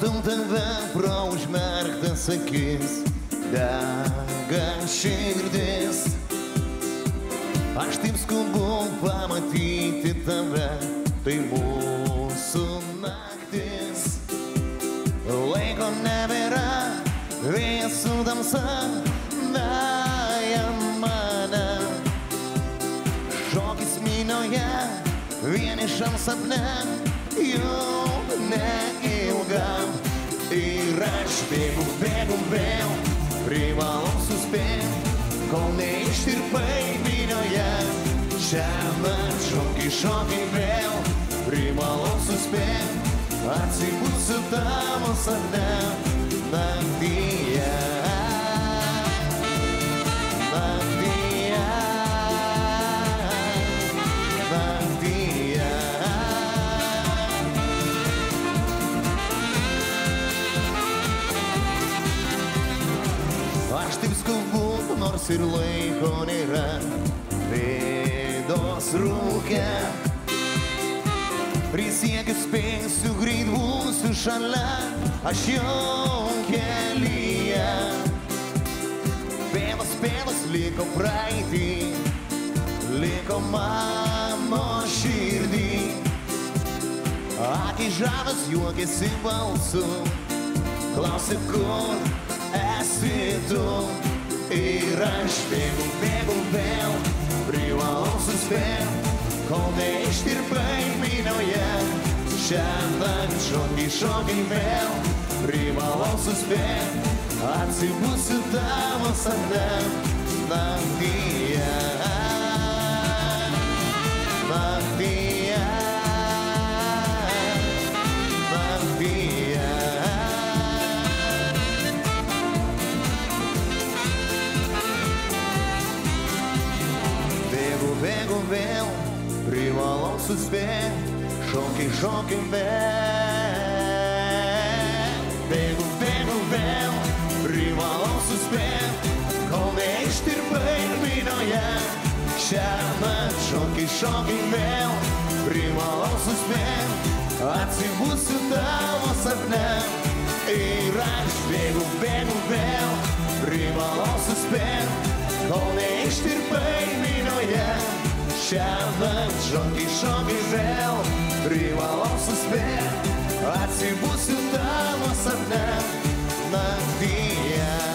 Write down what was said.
Matau tave pro užmerktas akis, dega širdis. Aš taip skubu pamatyti tave, tai mūsų naktis. Laiko nebėra, vėjas su tamsa veja mane. Šokis minioje, vienišam sapne, jau neilgam. Ir aš bėgu vėl, privalau suspėt, kol neištirpai minioje. Šiąnakt šoki vėl, privalau suspėt, atsibusiu tavo sapne naktyje. Aš taip skubu, nors ir laiko nėra, vėdos rūke. Prisiekiu spėsiu, greit būsiu šalia, aš jau kelyje. Pėdas liko praeitį, liko mano širdį. Akis žavas juokiasi balsu, klausia, kur esi tu. Ir aš bėgu vėl, privalau suspėt, kol neištirpai minioje. Šiąnakt šoki vėl, privalau suspėt, atsibusiu tavo sapne naktyje. Naktyje, naktyje. Bėgu vėl, privalau suspėt, šoki vėl. Bėgu vėl, privalau suspėt, kol neištirpai minioje. Šiąnakt šoki vėl, privalau suspėt, atsibusiu tavo sapne. Ir aš bėgu vėl, privalau suspėt, kol neištirpai minioje. Šiąnakt šoki vėl, privalau suspėt, atsibusiu tavo sapne naktyje.